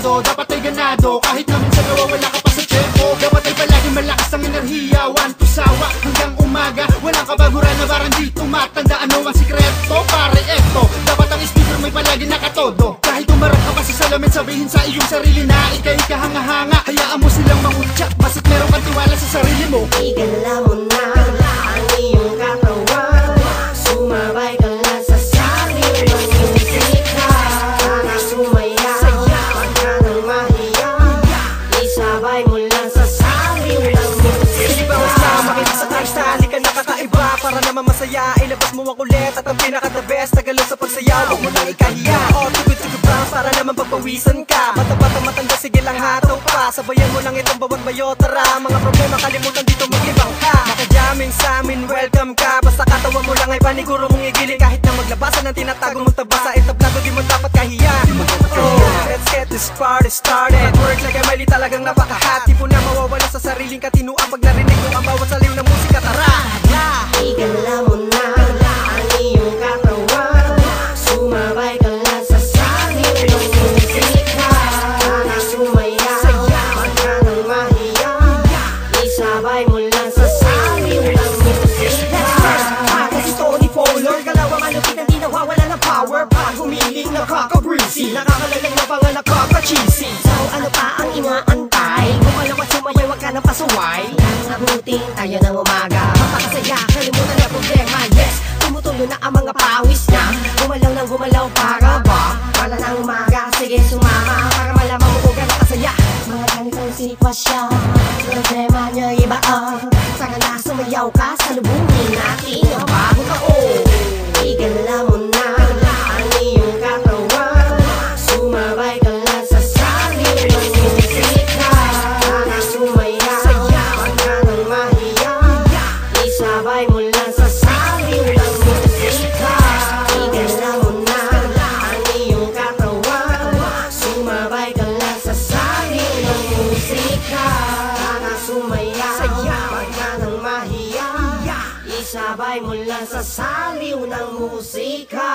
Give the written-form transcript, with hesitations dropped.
kalmado, dapat ay ganado. Kahit na minsan nawawala ka pa sa tempo, dapat ay palaging malakas ang enerhiya. 1 to sawa hanggang umaga, walang kabaguran na parang di tumatanda. Ano ang sikreto? Pare eto, dapat ang speaker may palagi nakatodo. Kahit umarap ka pa sa salamin, sabihin sa iyong sarili na ika'y kahanga-hanga. Hayaan mo silang mangutya, basta't meron kang tiwala sa sarili mo. Igala mo na ang iyong katawan, sumabay ka lang sa sabi ng musika. Sana sumaya, wag ka nang mahiya, isabay mo lang sa sabi ng musika. Hindi ba masama kita sa lifestyle, ka nakakaiba. Para naman masaya, ilabas mo ang kulit at ang pinaka-the best. Tagalog sa pagsayaw, huwag mo lang ikahiya. O tugod-tugod ba, para naman pagpawisan ka. Bata-bata matanda, sige lang hataw pa. Sabayan mo lang itong bawat bayo, tara. Mga problema kalimutan dito, maglibang ka. Makajamming sa amin, welcome ka. Basta katawa mo lang ay paniguro mong igiling. Kahit na maglabasan ng tinatago mong tabasa, entablado di mo dapat kahiya. Let's get this party started. Work like Emily, talagang napaka-hot. Di po na mawawala sa sariling katinuan pag narinig mo ang bawat saliw ng musika, tara. Igala mo na ang iyong katawan, sumabay ka lang sa sabi ng musika. Sana sumaya, wag ka nang mahiya, isabay mo lang sa sabi ng musika. Kasi Tony Fowler, galawang malupit ang di nawawala ng power. Pag humiling nakaka-breezy, nakakalalang na pang nakaka-cheesy. So ano pa ang inaantay? Gumalaw at sumayaw, wag ka nang pasuway. Nabuting tayo ng umaga, mapakasaya, kalimutan na problema. Yes, tumutulo na ang mga pawis na gumalaw ng gumalaw para ba? Wala ng umaga, sige sumama para malaman mo kung gano'n kasaya. Mga ganitong sitwasyon, problema niya iba saka na sumayaw ka, salubungin natin ang bagong taon. Igala mo na ang iyong katawan, sumabay ka lang sa sabi ng musika. Sana sumaya, wag ka nang mahiya, isabay mo lang sa sabi ng musika. Igala mo na ang iyong katawan, sumabay ka lang sa sabi ng musika. Sana sumaya, wag ka nang mahiya, isabay mo lang sa saliw ng musika.